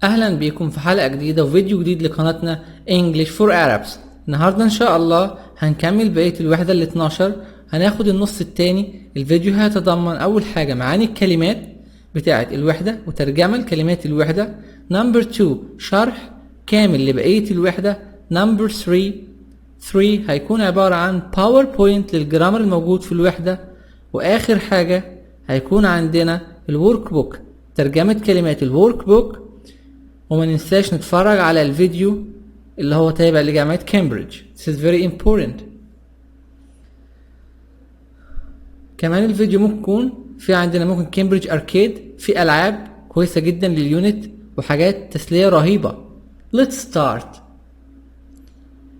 اهلا بيكم في حلقة جديدة وفيديو جديد لقناتنا English for Arabs. النهاردة ان شاء الله هنكمل بقية الوحدة ال 12. هناخد النص التاني. الفيديو هيتضمن اول حاجة معاني الكلمات بتاعة الوحدة وترجمة لكلمات الوحدة. نمبر 2 شرح كامل لبقية الوحدة. نمبر 3 هيكون عبارة عن باوربوينت للجرامر الموجود في الوحدة. واخر حاجة هيكون عندنا الورك بوك، ترجمة كلمات الورك بوك. وما ننساش نتفرج على الفيديو اللي هو تابع لجامعة كامبريدج. This is very important. كمان الفيديو ممكن في عندنا ممكن كامبريدج اركيد، في العاب كويسة جدا لليونت وحاجات تسلية رهيبة. Let's start.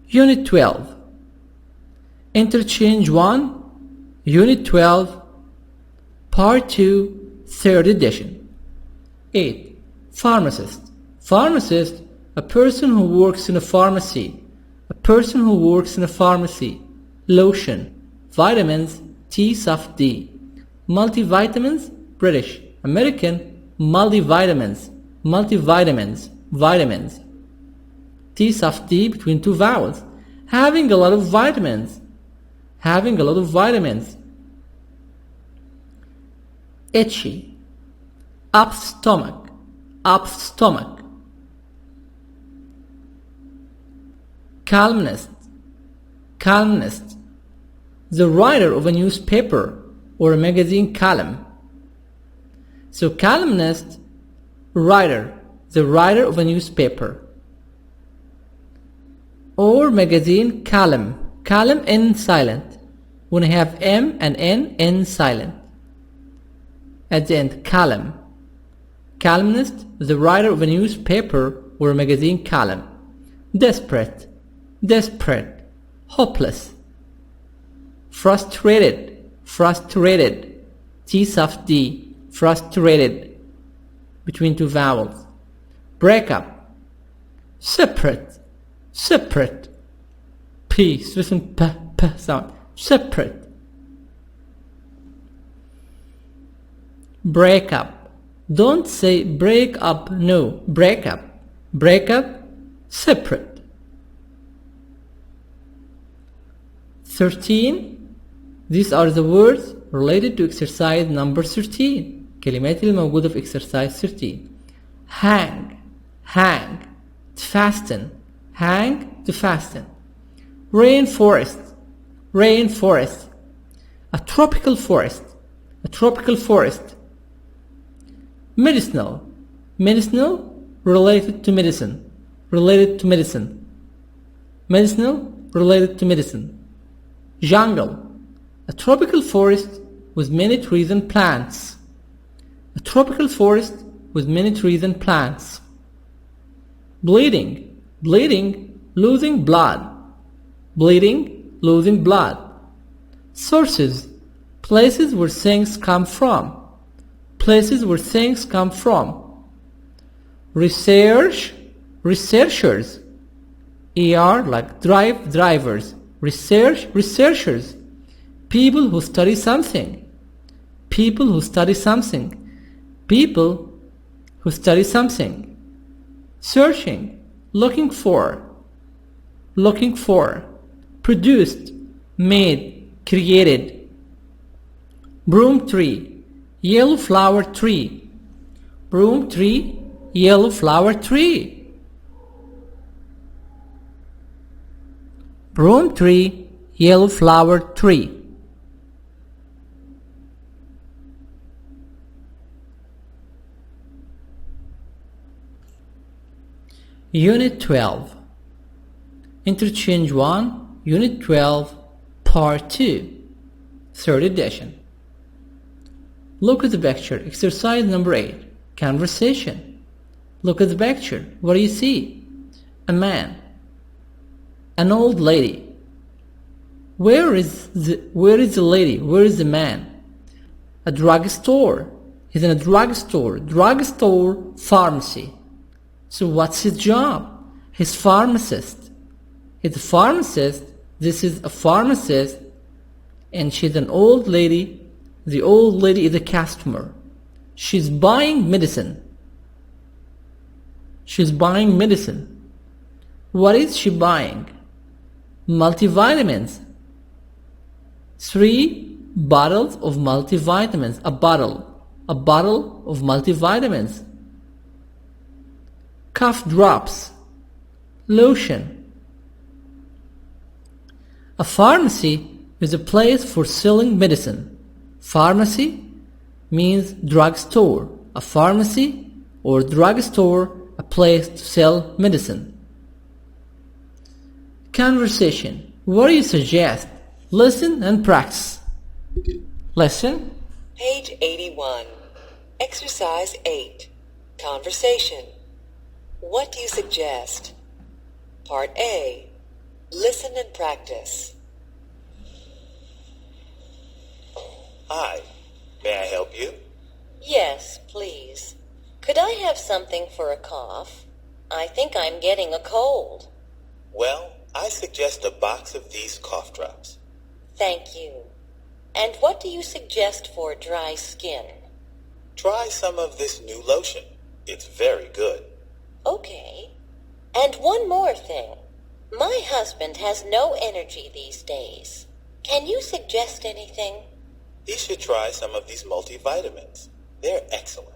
Unit 12 Interchange 1 Unit 12 Part 2 3rd edition. 8. Pharmacist, a person who works in a pharmacy. A person who works in a pharmacy. Lotion, vitamins, T soft D. Multivitamins, British, American, multivitamins, vitamins. T soft D between two vowels. Having a lot of vitamins. Itchy, up stomach. Columnist, the writer of a newspaper or a magazine column. So columnist, writer, the writer of a newspaper or magazine column. Column N silent. When I have M and N silent. At the end, column. Columnist, the writer of a newspaper or a magazine column. Desperate, hopeless. Frustrated, T soft D, frustrated, between two vowels. Breakup, separate, P, listen, P sound, separate. Breakup, don't say break up, no, breakup, separate. 13. These are the words related to exercise number 13. كلمات اللي موجودة في exercise 13. hang, to fasten. Rainforest, a tropical forest. Medicinal, related to medicine. Medicinal, related to medicine. Jungle, a tropical forest with many trees and plants. Bleeding, losing blood. Sources, places where things come from. Researchers, ER like drivers. Researchers, people who study something. Searching, looking for. Produced, made, created. Broom tree, yellow flower tree. Broom tree, yellow flower tree. Broom tree, yellow flower tree. Unit 12 Interchange 1 Unit 12 Part 2 3rd edition. Look at the picture. Exercise number 8. Conversation. Look at the picture. What do you see? A man. An old lady. Where is the lady? Where is the man? A drugstore. He's in a drugstore. Pharmacy. So what's his job? He's pharmacist. This is a pharmacist, and she's an old lady. The old lady is a customer. She's buying medicine. She's buying medicine. What is she buying? Multivitamins. 3 bottles of multivitamins. A bottle of multivitamins. Cough drops. Lotion. A pharmacy is a place for selling medicine. Pharmacy means drugstore. A pharmacy or drugstore, a place to sell medicine. Conversation. What do you suggest? Listen and practice. Listen. Page 81. Exercise 8. Conversation. What do you suggest? Part A. Listen and practice. Hi, may I help you? Yes, please. Could I have something for a cough? I think I'm getting a cold. Well, I suggest a box of these cough drops. Thank you. And what do you suggest for dry skin? Try some of this new lotion. It's very good. Okay. And one more thing. My husband has no energy these days. Can you suggest anything? He should try some of these multivitamins. They're excellent.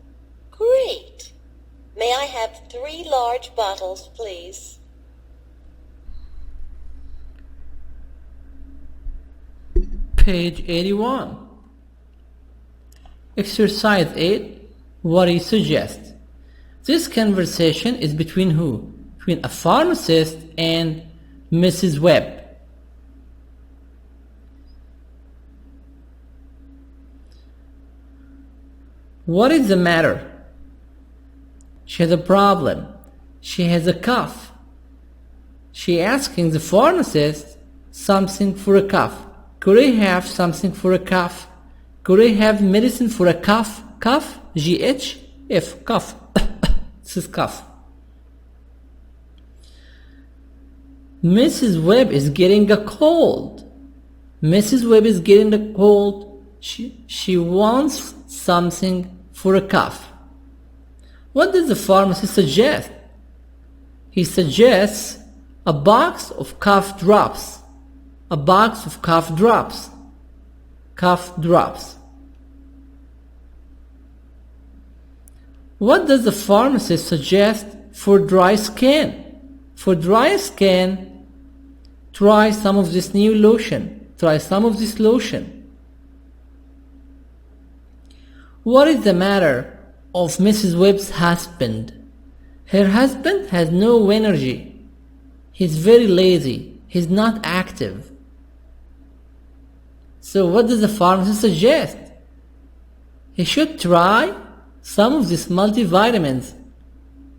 Great. May I have 3 large bottles, please? Page 81. Exercise 8. What do you suggest? This conversation is between who? Between a pharmacist and Mrs. Webb. What is the matter? She has a problem. She has a cough. She asking the pharmacist something for a cough. Could I have something for a cough? Could I have medicine for a cough? Cough? G-H-F. Cough. This is cough. Mrs. Webb is getting a cold. Mrs. Webb is getting a cold. She wants something for a cough. What does the pharmacist suggest? He suggests a box of cough drops. A box of cough drops. Cough drops. What does the pharmacist suggest for dry skin? For dry skin, try some of this new lotion. Try some of this lotion. What is the matter of Mrs. Webb's husband? Her husband has no energy. He's very lazy. He's not active. So what does the pharmacist suggest? He should try some of these multivitamins.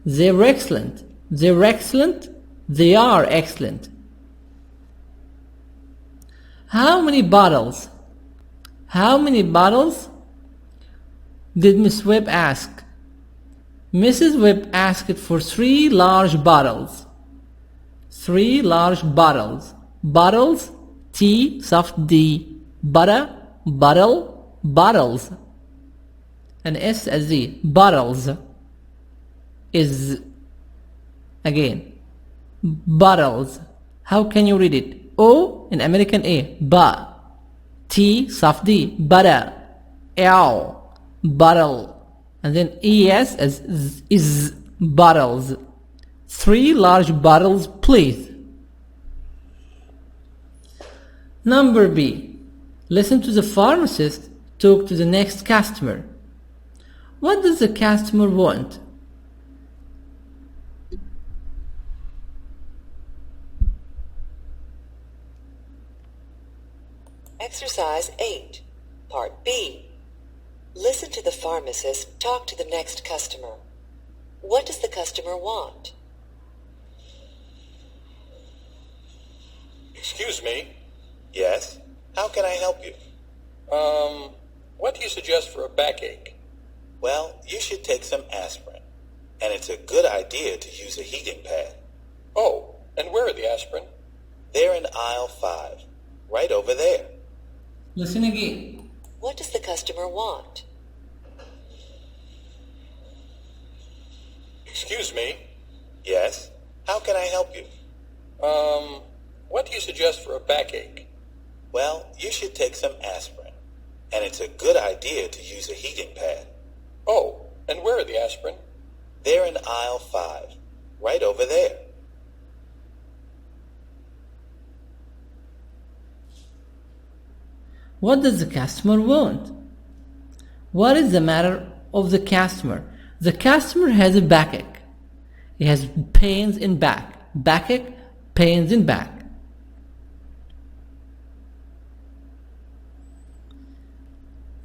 They're excellent. They're excellent. They are excellent. How many bottles? How many bottles did Miss Webb ask? Mrs. Webb asked for 3 large bottles. 3 large bottles. Bottles, T, soft D. Butter, bottle, bottles. And S as Z. Bottles. Is again. Bottles. How can you read it? O in American A. Ba. T, soft D. Butter. L. Bottle. And then ES as Z, is bottles. 3 large bottles, please. Number B. Listen to the pharmacist talk to the next customer. What does the customer want? Exercise 8. Part B. Listen to the pharmacist talk to the next customer. What does the customer want? Excuse me. Yes? How can I help you? What do you suggest for a backache? Well, you should take some aspirin. And it's a good idea to use a heating pad. Oh, and where are the aspirin? They're in aisle 5. Right over there. Listen again. What does the customer want? Excuse me. Yes? How can I help you? What do you suggest for a backache? Well, you should take some aspirin. And it's a good idea to use a heating pad. Oh, and where are the aspirin? They're in aisle 5, right over there. What does the customer want? What is the matter of the customer? The customer has a backache. He has pains in back. Backache, pains in back.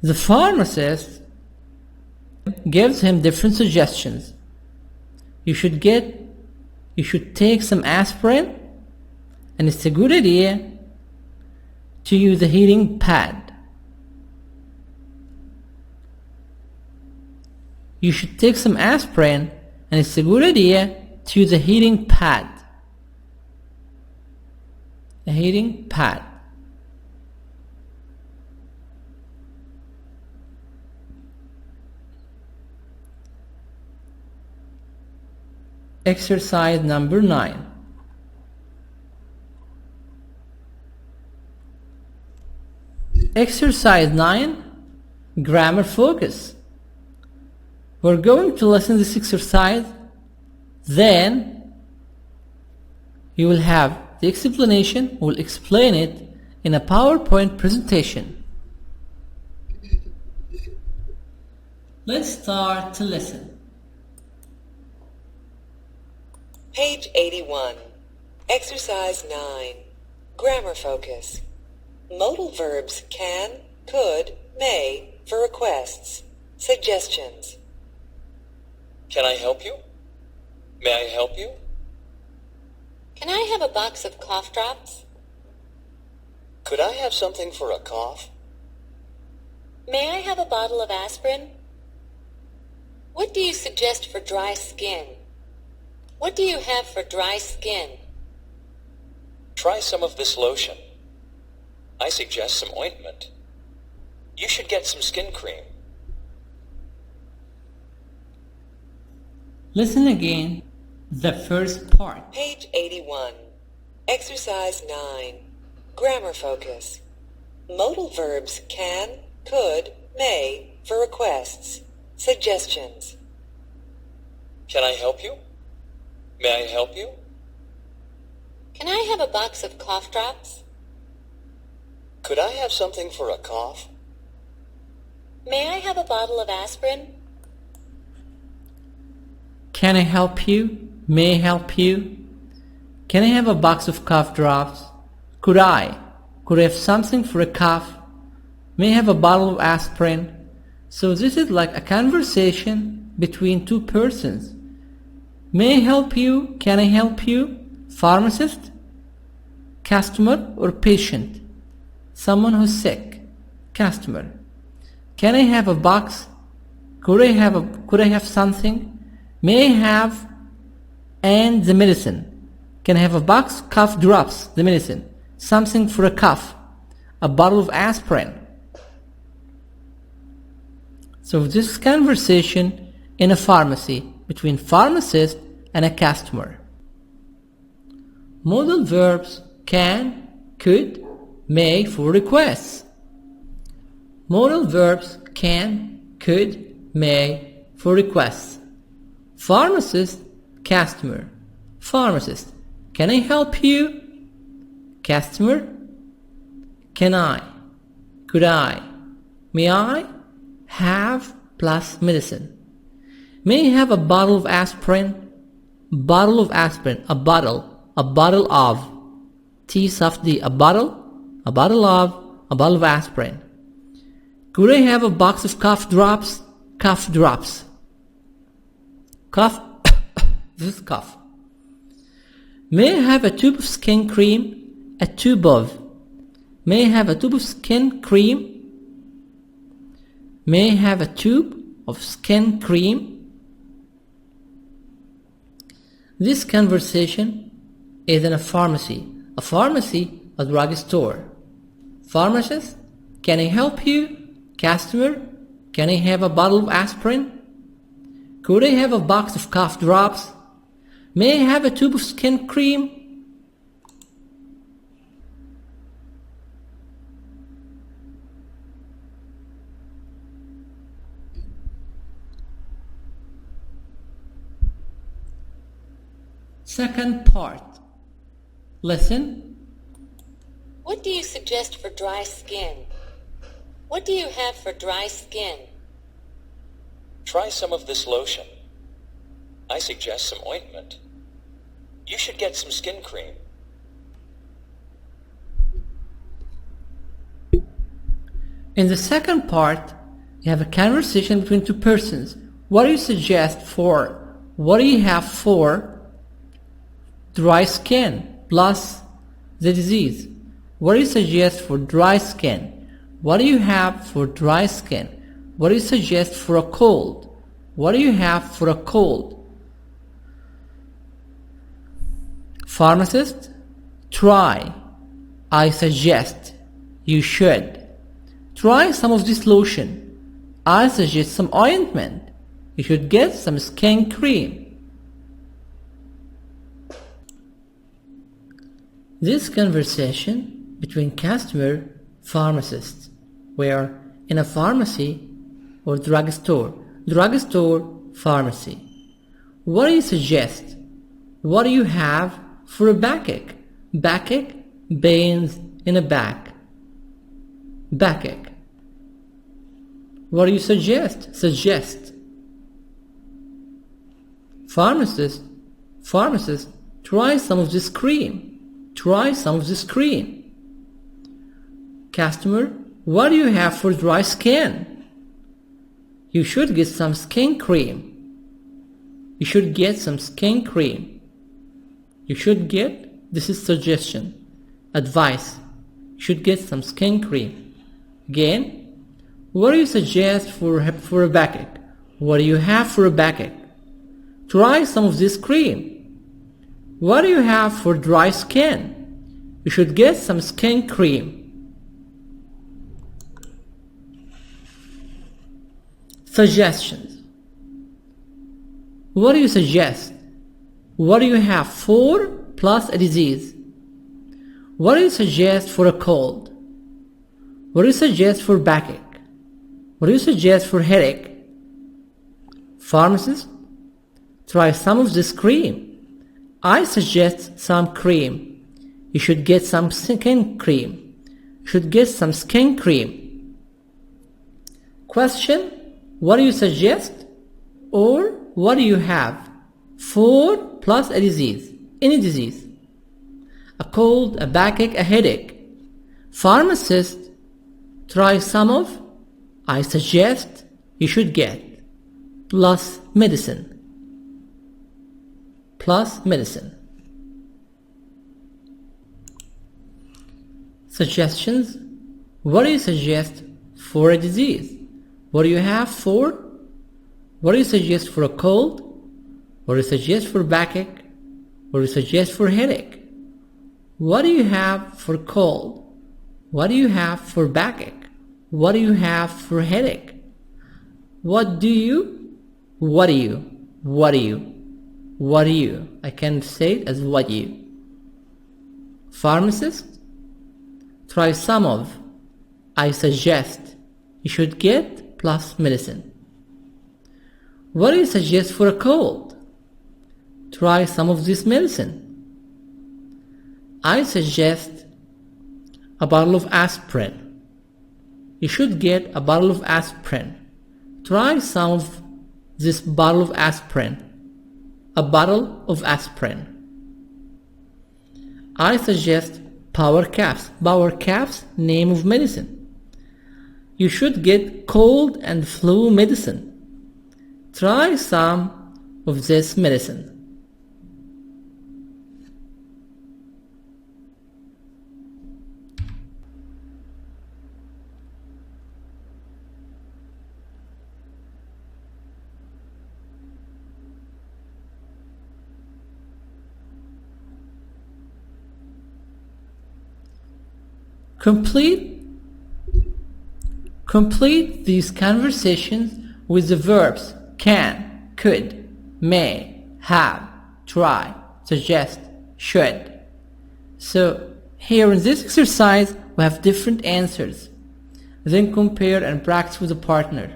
The pharmacist gives him different suggestions. You should take some aspirin, and it's a good idea to use a heating pad. You should take some aspirin, and it's a good idea to use a heating pad. A heating pad. Exercise number 9. Exercise 9, grammar focus. We're going to listen to this exercise, then you will have the explanation. We'll explain it in a PowerPoint presentation. Let's start to listen. Page 81. Exercise 9. Grammar focus. Modal verbs can, could, may for requests. Suggestions. Can I help you? May I help you? Can I have a box of cough drops? Could I have something for a cough? May I have a bottle of aspirin? What do you suggest for dry skin? What do you have for dry skin? Try some of this lotion. I suggest some ointment. You should get some skin cream. Listen again, the first part. Page 81. Exercise 9. Grammar focus. Modal verbs can, could, may for requests. Suggestions. Can I help you? May I help you? Can I have a box of cough drops? Could I have something for a cough? May I have a bottle of aspirin? Can I help you? May I help you? Can I have a box of cough drops? Could I have something for a cough? May I have a bottle of aspirin? So this is like a conversation between two persons. May I help you? Can I help you? Pharmacist, customer or patient? Someone who's sick. Customer. Can I have a box? Could I have something? May I have and the medicine. Can I have a box? Cough drops, the medicine. Something for a cough. A bottle of aspirin. So this conversation in a pharmacy between pharmacist and a customer. Modal verbs can, could, may for requests. Modal verbs can, could, may for requests. Pharmacist, customer. Pharmacist. Can I help you? Customer. Can I? Could I? May I have plus medicine. May I have a bottle of aspirin? Bottle of aspirin. A bottle of. T soft D. A bottle of aspirin. Could I have a box of cough drops? Cough drops. Cough. This is cough. May I have a tube of skin cream? A tube of. May I have a tube of skin cream? May I have a tube of skin cream? This conversation is in a pharmacy. A pharmacy, a drugstore. Pharmacist, can I help you? Customer, can I have a bottle of aspirin? Could I have a box of cough drops? May I have a tube of skin cream? Second part. Listen. What do you suggest for dry skin? What do you have for dry skin? Try some of this lotion. I suggest some ointment. You should get some skin cream. In the second part, you have a conversation between two persons. What do you suggest for? What do you have for dry skin plus the disease? What do you suggest for dry skin? What do you have for dry skin? What do you suggest for a cold? What do you have for a cold? Pharmacist, try. I suggest. You should. Try some of this lotion. I suggest some ointment. You should get some skin cream. This conversation between customer pharmacist, where in a pharmacy or drugstore, pharmacy. What do you suggest? What do you have for a backache? Backache, pains in a back. Backache. What do you suggest? Suggest. Pharmacist, try some of this cream. Try some of this cream. Customer, what do you have for dry skin? You should get some skin cream. You should get some skin cream. You should get, this is suggestion, advice. You should get some skin cream. Again, what do you suggest for a backache? What do you have for a backache? Try some of this cream. What do you have for dry skin? You should get some skin cream. Suggestions. What do you suggest? What do you have for plus a disease? What do you suggest for a cold? What do you suggest for backache? What do you suggest for headache? Pharmacist, try some of this cream. I suggest some cream. You should get some skin cream. You should get some skin cream. Question, what do you suggest? Or what do you have for plus a disease? Any disease. A cold, a backache, a headache. Pharmacist, try some of, I suggest, you should get, plus medicine. Plus medicine. Suggestions. What do you suggest for a disease? What do you have for? What do you suggest for a cold? What do you suggest for backache? What do you suggest for headache? What do you have for cold? What do you have for backache? What do you have for headache? What do you? I can say it as what do you. Pharmacist, try some of, I suggest, you should get plus medicine. What do you suggest for a cold? Try some of this medicine. I suggest a bottle of aspirin. You should get a bottle of aspirin. Try some of this bottle of aspirin. A bottle of aspirin. I suggest power caps. Power caps, name of medicine. You should get cold and flu medicine. Try some of this medicine. Complete these conversations with the verbs can, could, may, have, try, suggest, should. So here in this exercise we have different answers. Then compare and practice with a partner.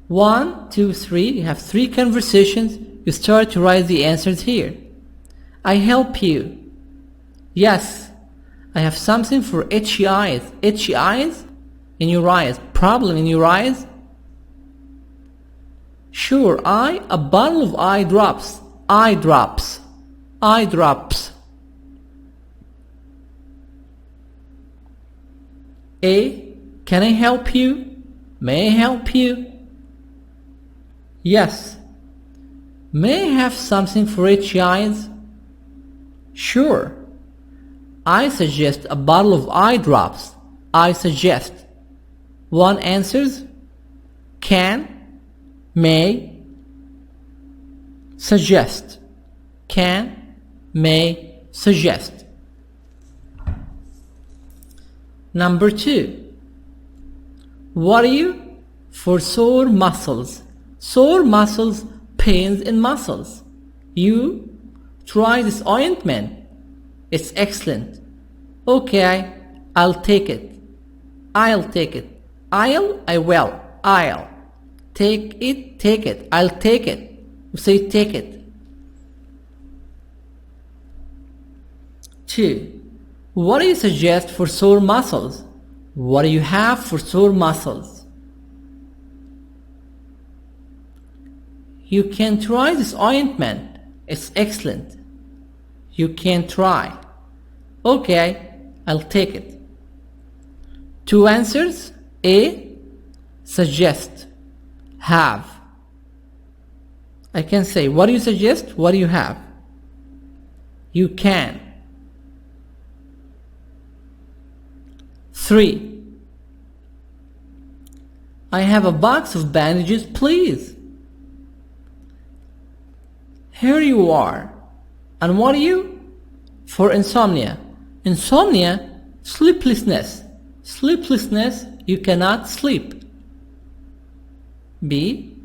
1, 2, 3. You have 3 conversations. You start to write the answers here. I help you. Yes. I have something for itchy eyes. Itchy eyes? In your eyes. Problem in your eyes? Sure. A bottle of eye drops. Eye drops. Eye drops. A. Can I help you? May I help you? Yes. May I have something for itchy eyes? Sure. I suggest a bottle of eye drops. I suggest. 1 answers can, may, suggest. Can, may, suggest. Number 2. What are you? For sore muscles. Sore muscles, pains in muscles. You try this ointment. It's excellent. Okay, I'll take it. I'll take it. I will. I'll. Take it. I'll take it. You say take it. 2. What do you suggest for sore muscles? What do you have for sore muscles? You can try this ointment. It's excellent. You can try. Okay, I'll take it. 2 answers. A. Suggest. Have. I can say, what do you suggest? What do you have? You can. 3. I have a box of bandages, please. Here you are. And what are you? For insomnia. Insomnia, sleeplessness. Sleeplessness, you cannot sleep. B.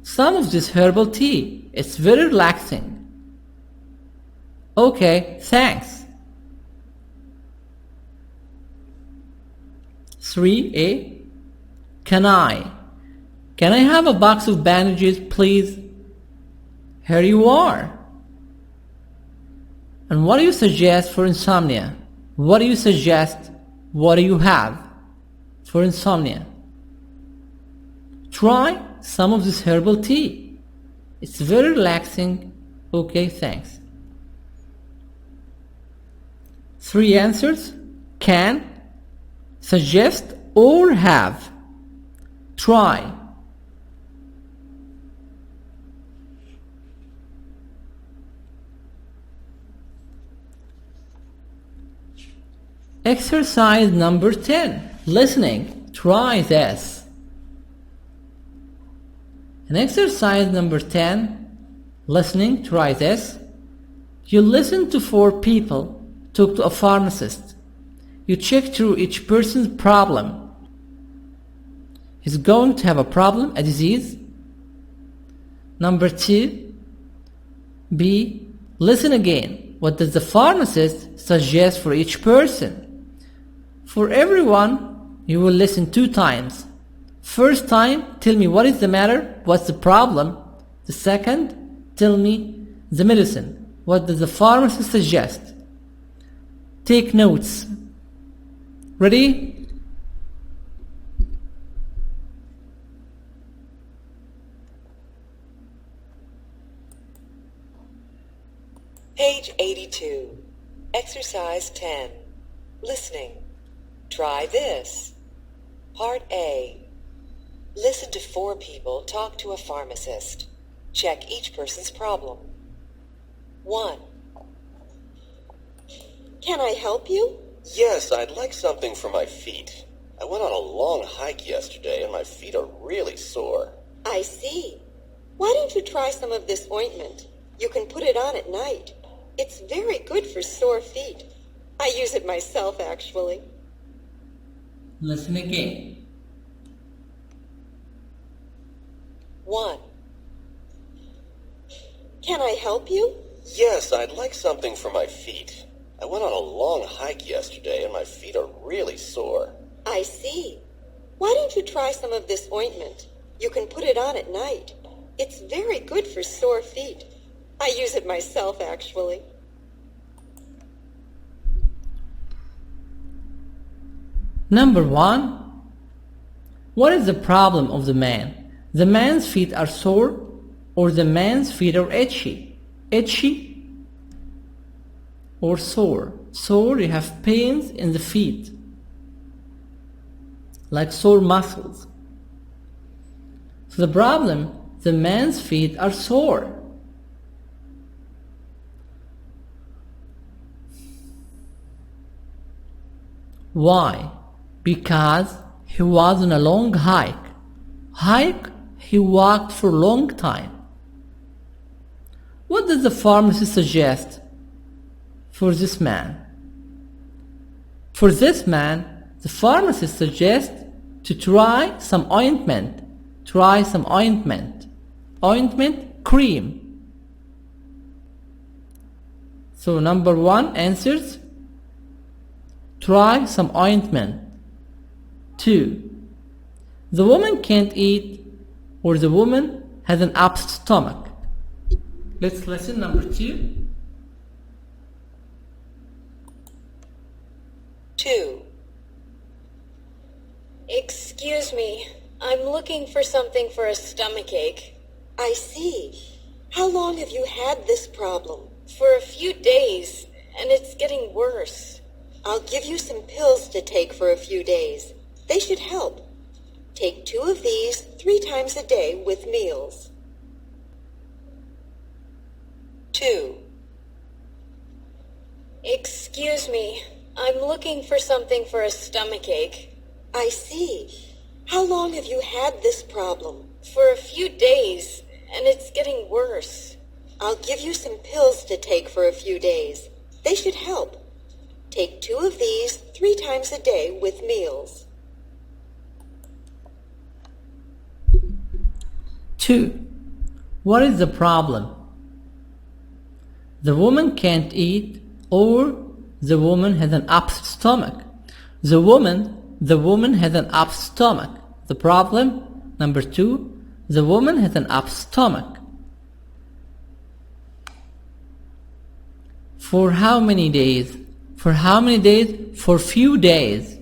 Some of this herbal tea. It's very relaxing. Okay, thanks. 3A. Can I have a box of bandages, please? Here you are. And what do you suggest for insomnia? What do you suggest? What do you have for insomnia? Try some of this herbal tea. It's very relaxing. Okay, thanks. 3 answers. Can, suggest, or have. Try. Exercise number 10. Listening. Try this. In exercise number 10, listening, try this. You listen to 4 people talk to a pharmacist. You check through each person's problem. He's going to have a problem, a disease. Number 2, B. Listen again. What does the pharmacist suggest for each person? For everyone, you will listen 2 times. First time, tell me what is the matter, what's the problem. The second, tell me the medicine. What does the pharmacist suggest? Take notes. Ready? Page 82. Exercise 10. Listening. Try this. Part A. Listen to 4 people talk to a pharmacist. Check each person's problem. 1. Can I help you? Yes, I'd like something for my feet. I went on a long hike yesterday and my feet are really sore. I see. Why don't you try some of this ointment? You can put it on at night. It's very good for sore feet. I use it myself, actually. Listen again. 1. Can I help you? Yes, I'd like something for my feet. I went on a long hike yesterday and my feet are really sore. I see. Why don't you try some of this ointment? You can put it on at night. It's very good for sore feet. I use it myself, actually. Number 1. What is the problem of the man? The man's feet are sore or the man's feet are itchy? Itchy or sore? Sore, you have pains in the feet, like sore muscles. So the problem, the man's feet are sore. Why? Because he was on a long hike. He walked for a long time. What does the pharmacist suggest for this man? For this man, the pharmacist suggests to try some ointment. Try some ointment. Ointment, cream. So number 1 answers, try some ointment. 2. The woman can't eat or the woman has an upset stomach. Let's listen number 2. 2. Excuse me, I'm looking for something for a stomachache. I see. How long have you had this problem? For a few days, and it's getting worse. I'll give you some pills to take for a few days. They should help. Take 2 of these 3 times a day with meals. 2. Excuse me, I'm looking for something for a stomachache. I see. How long have you had this problem? For a few days, and it's getting worse. I'll give you some pills to take for a few days. They should help. Take 2 of these 3 times a day with meals. 2. What is the problem? The woman can't eat or the woman has an upset stomach. The woman has an upset stomach. The problem, number 2, the woman has an upset stomach. For how many days? For how many days? For few days.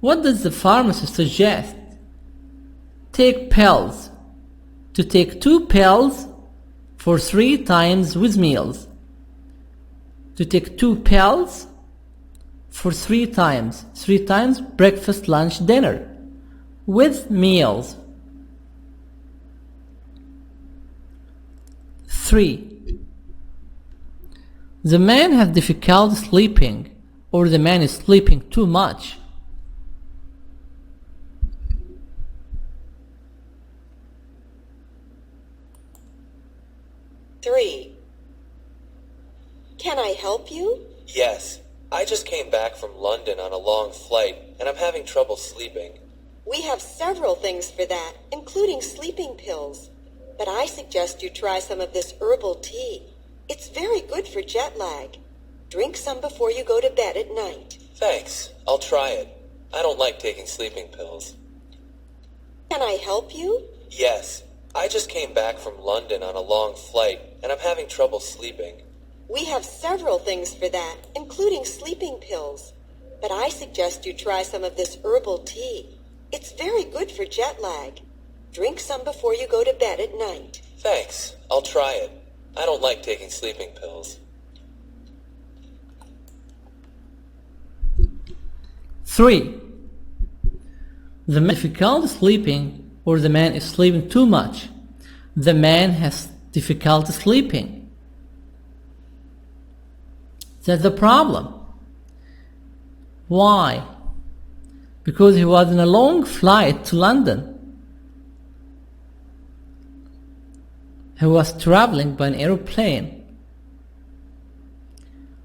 What does the pharmacist suggest? Take pills. To take 2 pills for 3 times with meals. To take 2 pills for 3 times. 3 times breakfast, lunch, dinner. With meals. 3. The man has difficulty sleeping or the man is sleeping too much. 3. Can I help you? Yes, I just came back from London on a long flight, and I'm having trouble sleeping. We have several things for that, including sleeping pills. But I suggest you try some of this herbal tea. It's very good for jet lag. Drink some before you go to bed at night. Thanks, I'll try it. I don't like taking sleeping pills. Can I help you? Yes, I just came back from London on a long flight, and I'm having trouble sleeping. We have several things for that, including sleeping pills. But I suggest you try some of this herbal tea. It's very good for jet lag. Drink some before you go to bed at night. Thanks, I'll try it. I don't like taking sleeping pills. 3. The man has difficulty sleeping or the man is sleeping too much. The man has difficulty sleeping. That's the problem. Why? Because he was in a long flight to London. He was traveling by an aeroplane.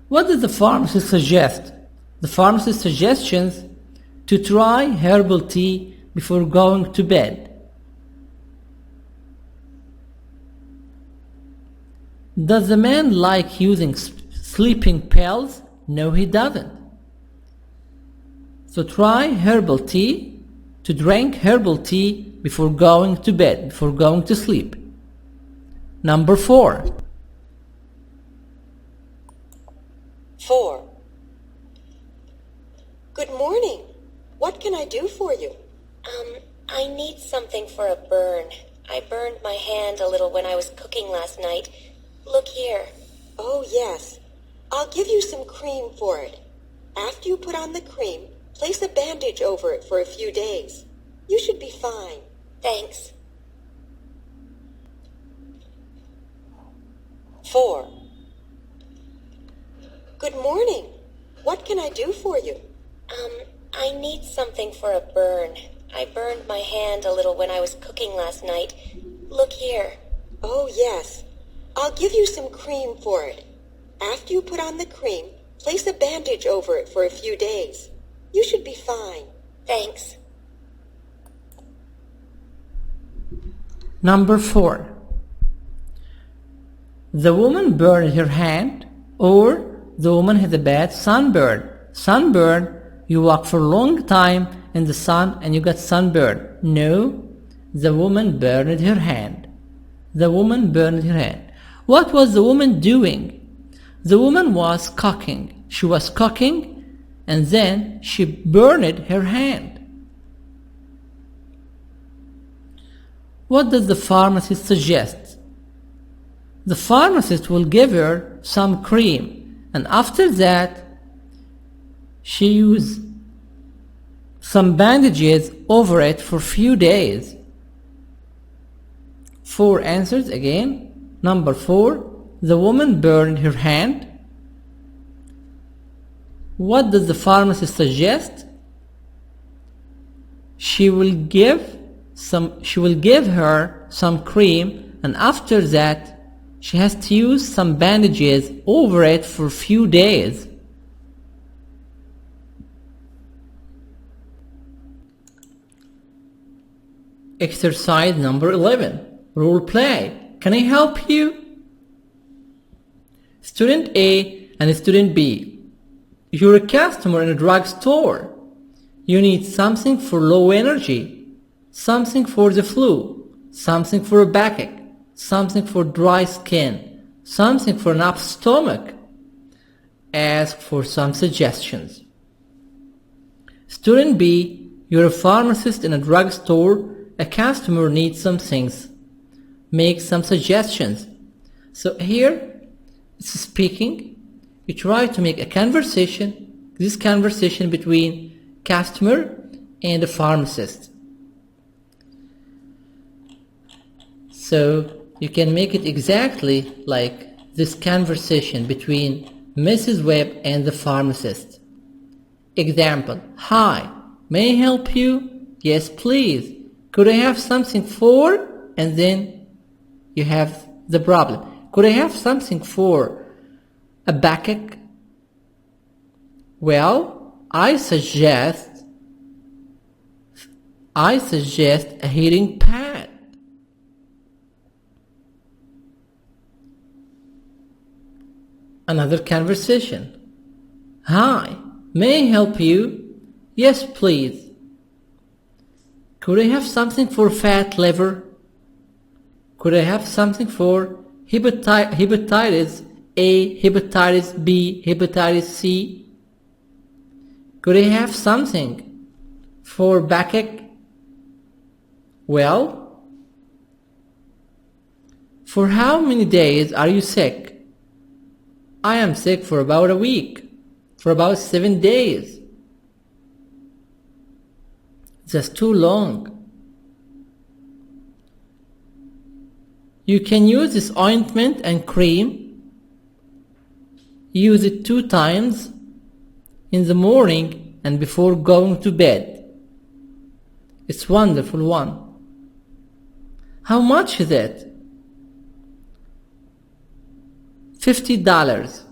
What does the pharmacist suggest? The pharmacist suggestions to try herbal tea before going to bed. Does the man like using sleeping pills? No, he doesn't. So try herbal tea, to drink herbal tea before going to bed, before going to sleep. Number 4. 4. Good morning. What can I do for you? I need something for a burn. I burned my hand a little when I was cooking last night. Look here. Oh, yes. I'll give you some cream for it. After you put on the cream, place a bandage over it for a few days. You should be fine. Thanks. 4. Good morning. What can I do for you? I need something for a burn. I burned my hand a little when I was cooking last night. Look here. Oh, yes. I'll give you some cream for it. After you put on the cream, place a bandage over it for a few days. You should be fine. Thanks. Number 4. The woman burned her hand, or the woman had a bad sunburn. Sunburn, you walk for a long time in the sun and you got sunburn. No, the woman burned her hand. The woman burned her hand. What was the woman doing? The woman was cooking. She was cooking and then she burned her hand. What does the pharmacist suggest? The pharmacist will give her some cream, and after that she used some bandages over it for a few days. 4 answers again. Number 4, the woman burned her hand. What does the pharmacist suggest? She will give her some cream, and after that she has to use some bandages over it for a few days. Exercise number 11. Role play. Can I help you? Student A and Student B. You're a customer in a drugstore. You need something for low energy, something for the flu, something for a backache, something for dry skin, something for an upset stomach. Ask for some suggestions. Student B, you're a pharmacist in a drugstore. A customer needs some things. Make some suggestions. So here, it's speaking. You try to make a conversation, this conversation between customer and the pharmacist. So you can make it exactly like this conversation between Mrs. Webb and the pharmacist. Example: Hi, may I help you? Yes, please. Could I have something for? And then you have the problem. Could I have something for a backache? Well, I suggest a heating pad. Another conversation. Hi, may I help you? Yes, please. Could I have something for fat liver? Could I have something for hepatitis A, hepatitis B, hepatitis C? Could I have something for backache? Well, for how many days are you sick? I am sick for about a week, for about 7 days. That's too long. You can use this ointment and cream. Use it 2 times in the morning and before going to bed. It's a wonderful one. How much is it? $50.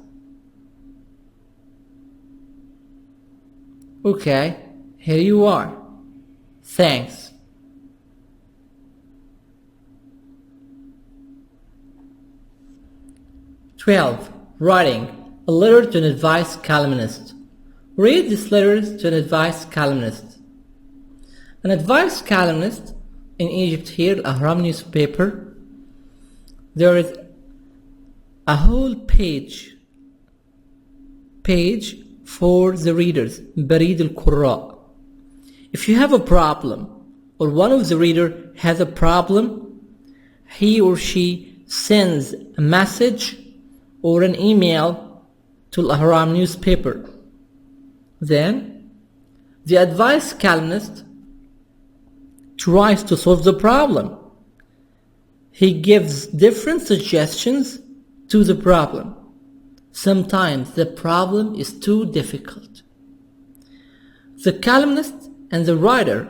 Okay, here you are. Thanks. 12. Writing a letter to an advice columnist. Read this letter to an advice columnist. An advice columnist in Egypt here, Ahram newspaper, there is a whole page for the readers, بريد القراء. If you have a problem or one of the reader has a problem, he or she sends a message or an email to Ahram newspaper. Then the advice columnist tries to solve the problem. He gives different suggestions to the problem. Sometimes the problem is too difficult. The columnist and the writer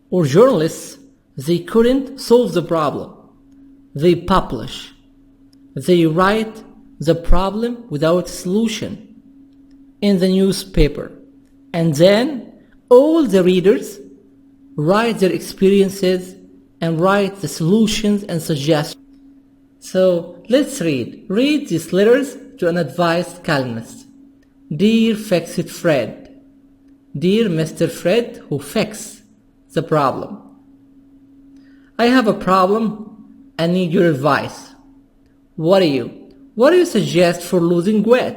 or journalists, they couldn't solve the problem. They publish. They write the problem without solution in the newspaper. And then all the readers write their experiences and write the solutions and suggestions. So let's read these letters to an advice columnist. Dear Fix-It Fred. Dear Mr. Fred who fixed the problem. I have a problem and need your advice. What do you suggest for losing weight?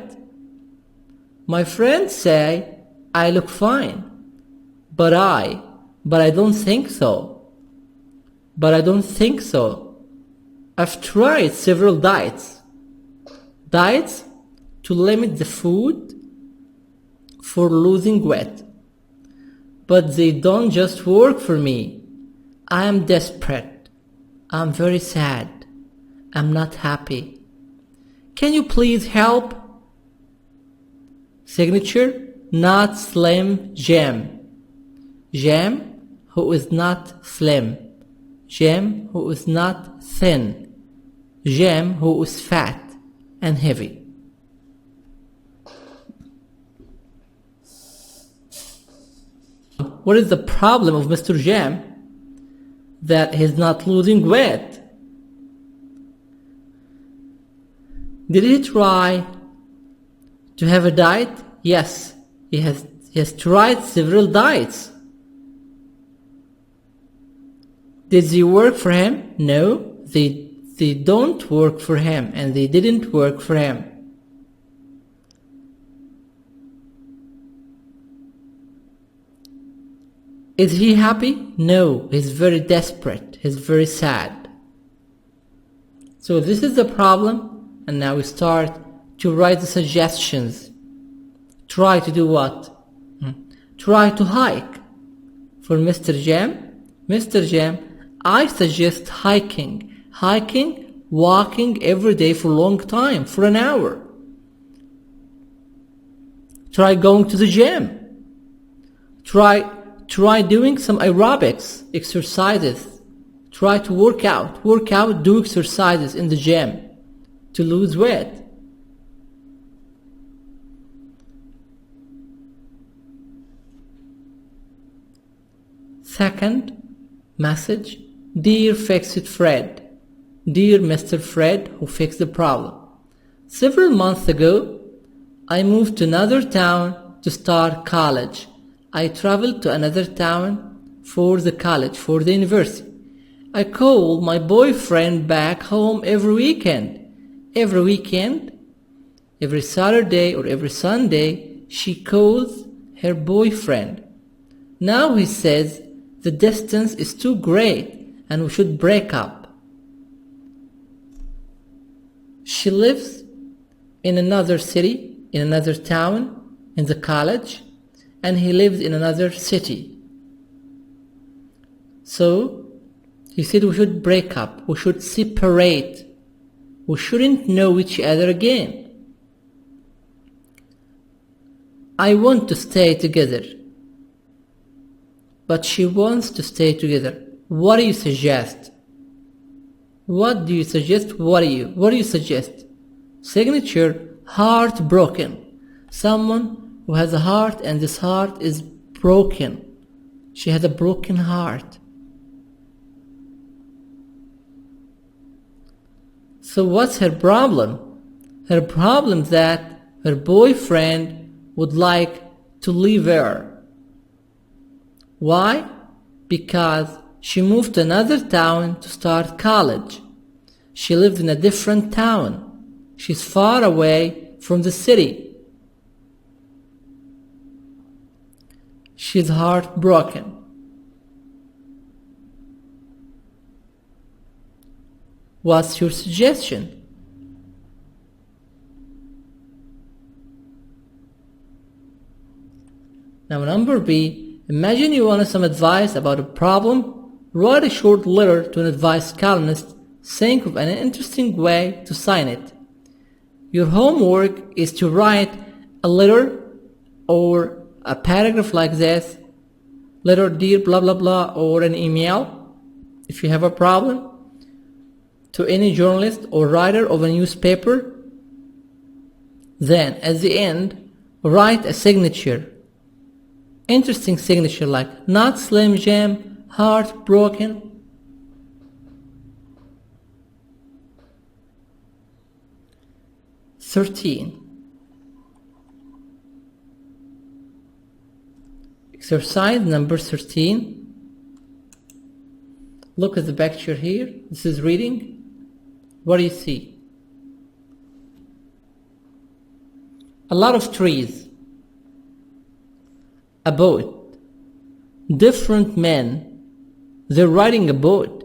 My friends say I look fine, but I don't think so. I've tried several diets to limit the food for losing weight, but they don't just work for me. I am desperate. I'm very sad. I'm not happy. Can you please help? Signature, not Slim Jim. Jim who is not slim. Jim who is not thin. Jim who is fat and heavy. What is the problem of Mr. Jim? That he's not losing weight. Did he try to have a diet? Yes, he has tried several diets. Did they work for him? No, they don't work for him, and they didn't work for him. Is he happy? No, he's very desperate. He's very sad. So this is the problem, and now we start to write the suggestions. Try to do what? Try to hike. For Mr. Jim, I suggest hiking. Walking every day for a long time, for an hour. Try going to the gym. Try doing some aerobics, exercises. Try to work out, do exercises in the gym to lose weight. Second message, Dear Fix-It Fred. Dear Mr. Fred who fixed the problem. Several months ago, I moved to another town to start college. I traveled to another town for the college, for the university. I call my boyfriend back home every weekend. Every Saturday or every Sunday, she calls her boyfriend. Now he says the distance is too great and we should break up. She lives in another city, in another town, in the college, and he lives in another city. So he said we should break up, we should separate, we shouldn't know each other again. I want to stay together, but she wants to stay together. What do you suggest? What do you suggest? What do you suggest? Signature, heartbroken. Someone who has a heart and this heart is broken. She has a broken heart. So what's her problem? Her problem is that her boyfriend would like to leave her. Why? Because she moved to another town to start college. She lived in a different town. She's far away from the city. She's heartbroken. What's your suggestion? Now number B, imagine you wanted some advice about a problem. Write a short letter to an advice columnist. Think of an interesting way to sign it. Your homework is to write a letter or a paragraph like this. Letter dear blah blah blah, or an email if you have a problem, to any journalist or writer of a newspaper. Then at the end, write a signature. Interesting signature like not Slim Jim, heartbroken. Exercise number 13. Look at the picture here. This is reading. What do you see? A lot of trees. A boat. Different men. They're riding a boat.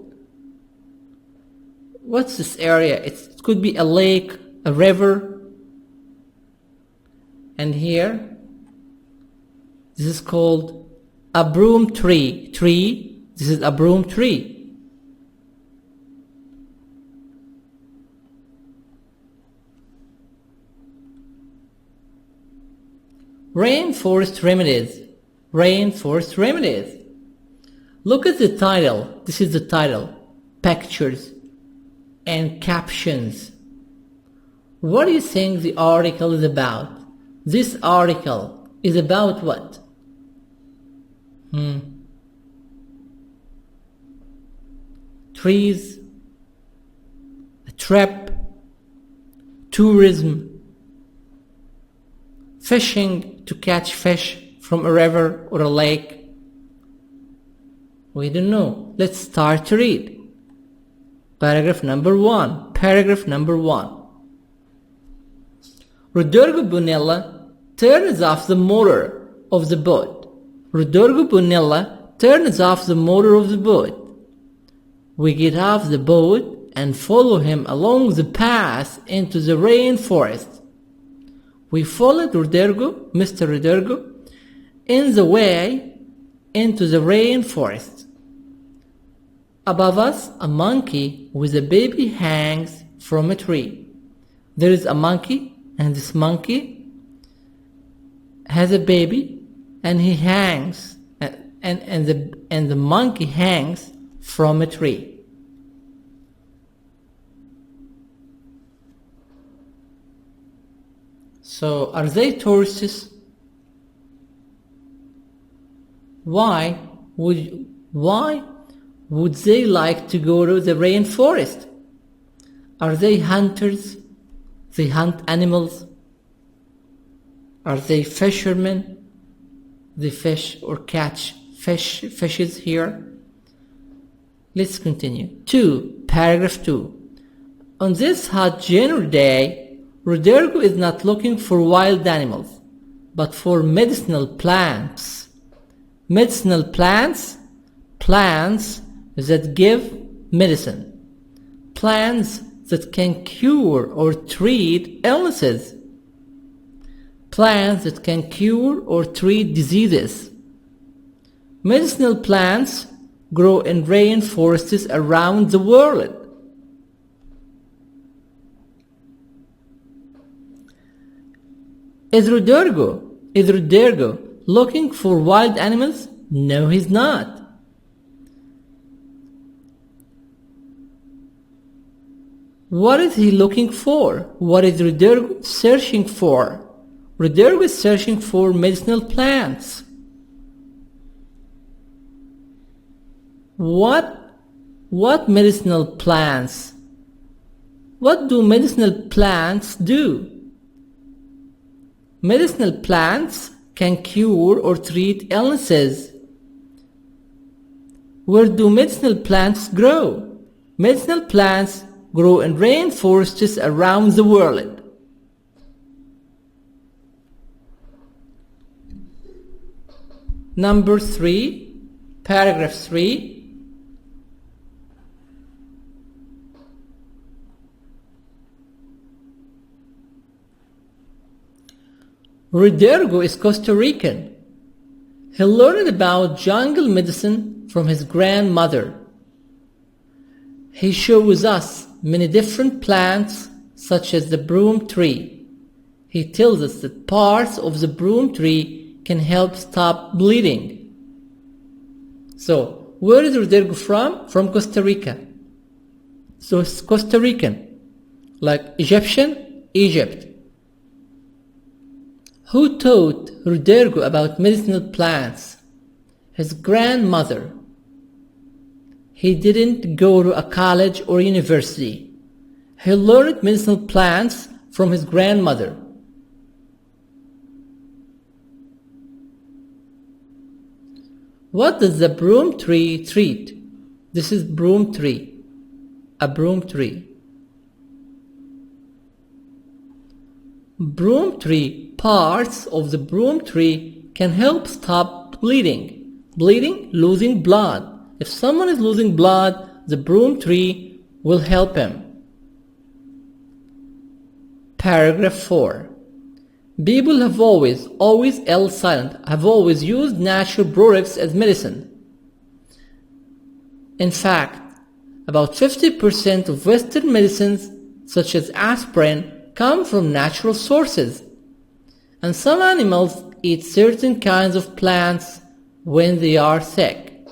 What's this area? It could be a lake, a river. And here, this is called a broom tree. This is a broom tree. Rainforest remedies. Rainforest remedies. Look at the title. This is the title. Pictures and captions. What do you think the article is about? This article is about what? Trees, a trip, tourism, fishing to catch fish from a river or a lake. We don't know. Let's start to read. Paragraph number 1. Paragraph number 1. Rodrigo Bonilla turns off the motor of the boat. Rodrigo Bonilla turns off the motor of the boat. We get off the boat and follow him along the path into the rainforest. We followed Rodrigo, Mr. Rodrigo, in the way into the rainforest. Above us, a monkey with a baby hangs from a tree. There is a monkey, and this monkey has a baby, and he hangs, and the monkey hangs from a tree. So, are they tourists? Why would they like to go to the rainforest? Are they hunters? They hunt animals? Are they fishermen? They fish or catch fishes here? Let's continue. 2. Paragraph 2. On this hot January day, Rodrigo is not looking for wild animals, but for medicinal plants. Medicinal plants? Plants that give medicine. Plants that can cure or treat illnesses. Plants that can cure or treat diseases. Medicinal plants grow in rainforests around the world. Is Rodrigo looking for wild animals? No, he's not. What is he looking for? What is Rodrigo searching for? Rodrigo is searching for medicinal plants. What medicinal plants? What do medicinal plants do? Medicinal plants can cure or treat illnesses. Where do medicinal plants grow? Medicinal plants grow in rainforests around the world. Number 3, paragraph 3. Rodrigo is Costa Rican. He learned about jungle medicine from his grandmother. He shows us many different plants such as the broom tree. He tells us that parts of the broom tree can help stop bleeding. So, where is Rodrigo from? From Costa Rica. So it's Costa Rican, like Egyptian, Egypt. Who taught Rodrigo about medicinal plants? His grandmother. He didn't go to a college or university. He learned medicinal plants from his grandmother. What does the broom tree treat? This is broom tree. A broom tree. Broom tree. Parts of the broom tree can help stop bleeding. Bleeding, losing blood. If someone is losing blood, the broom tree will help him. Paragraph 4. People have always L silent, have always used natural products as medicine. In fact, about 50% of Western medicines, such as aspirin, come from natural sources. And some animals eat certain kinds of plants when they are sick.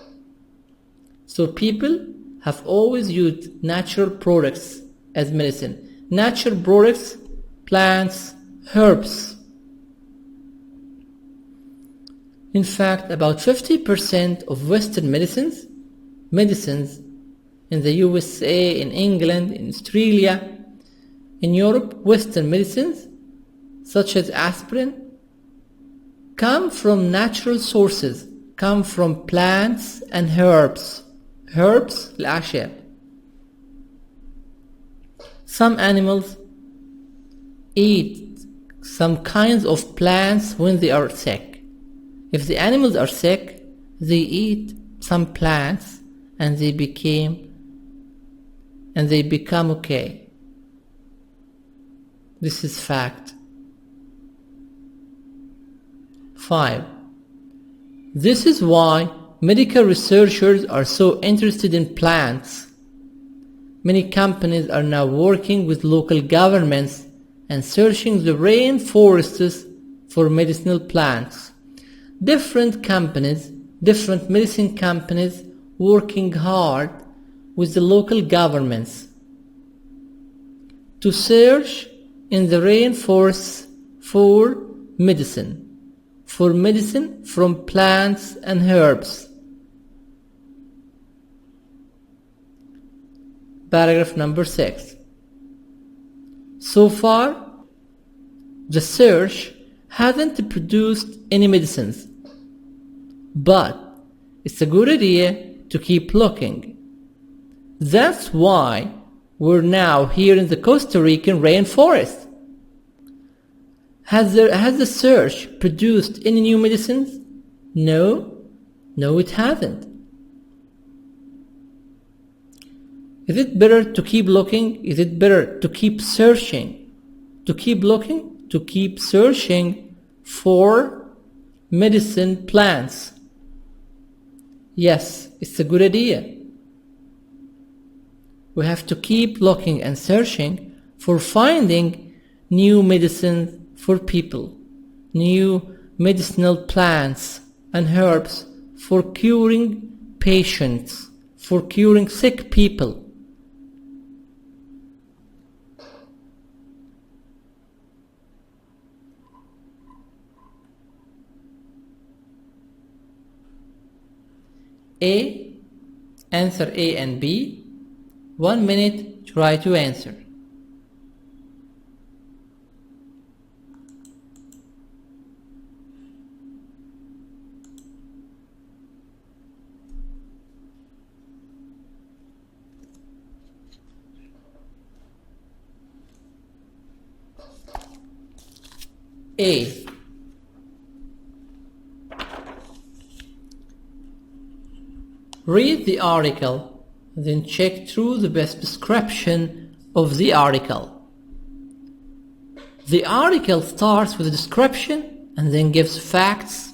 So people have always used natural products as medicine. Natural products, plants, herbs. In fact, about 50% of Western medicines in the USA, in England, in Australia, in Europe, Western medicines such as aspirin come from natural sources, come from plants and herbs. Herbs, الأعشاب. Some animals eat some kinds of plants when they are sick. If the animals are sick, they eat some plants and they become okay. This is fact. 5. This is why medical researchers are so interested in plants. Many companies are now working with local governments and searching the rainforests for medicinal plants. Different companies, different medicine companies working hard with the local governments to search in the rainforests for medicine from plants and herbs. Paragraph number 6. So far, the search hasn't produced any medicines, but it's a good idea to keep looking. That's why we're now here in the Costa Rican rainforest. Has the search produced any new medicines? No, it hasn't. Is it better to keep looking? Is it better to keep searching? To keep looking? To keep searching for medicine plants? Yes, it's a good idea. We have to keep looking and searching for finding new medicines for people, new medicinal plants and herbs for curing patients, for curing sick people. Answer A and B. 1 minute, try to answer. A. Read the article, then check through the best description of the article. The article starts with a description and then gives facts,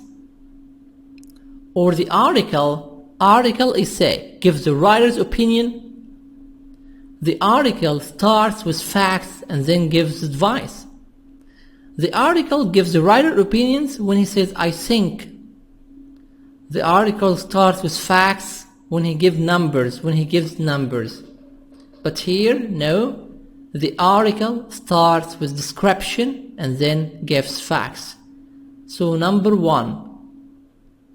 or the article essay gives the writer's opinion. The article starts with facts and then gives advice. The article gives the writer opinions when he says I think. The article starts with facts when he gives numbers, But here, no, the article starts with description and then gives facts. So number 1,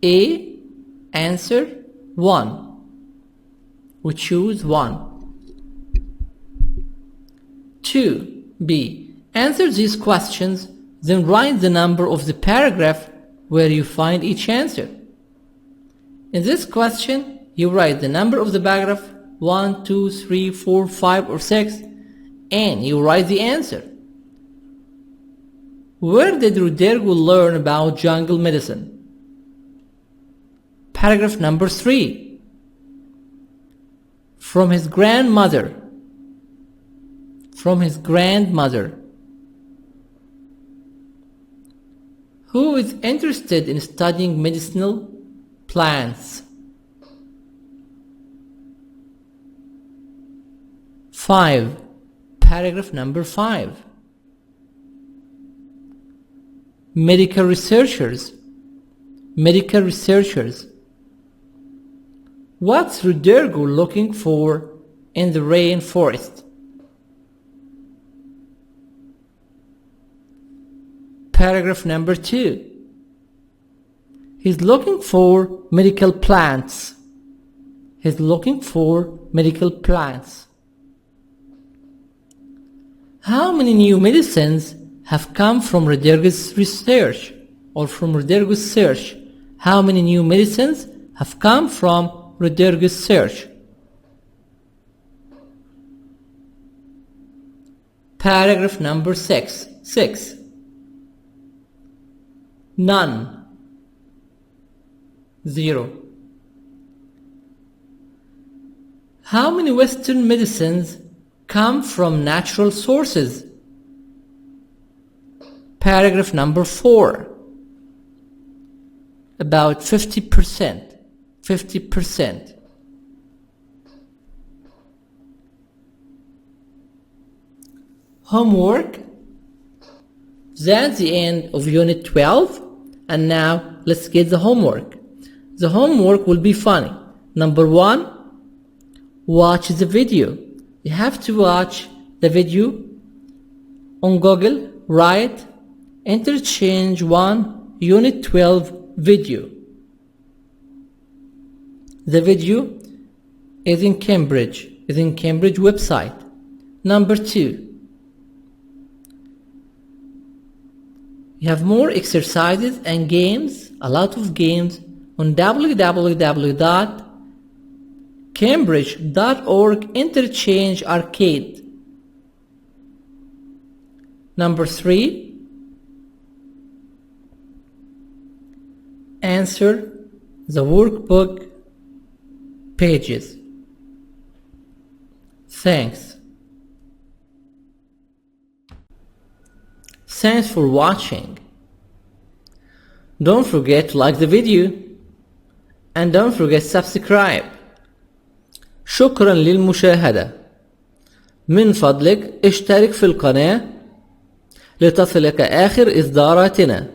A, answer 1. We choose 1. 2, B, answer these questions, then write the number of the paragraph where you find each answer. In this question, you write the number of the paragraph 1, 2, 3, 4, 5 or 6 and you write the answer. Where did Rodrigo learn about jungle medicine? Paragraph number 3. From his grandmother. Who is interested in studying medicinal plants? 5. Paragraph number 5. Medical researchers. What's Rodrigo looking for in the rainforest? Paragraph number 2. He's looking for medical plants. How many new medicines have come from Rodrigo's research or from Rodrigo's search? How many new medicines have come from Rodrigo's search? Paragraph number 6. None. 0. How many Western medicines come from natural sources? Paragraph number 4. About 50%. Homework. That's the end of Unit 12. And now let's get the homework. The homework will be funny. Number 1, watch the video. You have to watch the video on Google. Write Interchange 1 Unit 12 video. The video is in Cambridge website. Number 2, you have more exercises and games, a lot of games on www.cambridge.org Interchange Arcade. Number 3, answer the workbook pages. Thanks for watching. Don't forget to like the video and don't forget subscribe. شكرا للمشاهدة. من فضلك اشترك في القناة لتصلك آخر إصداراتنا.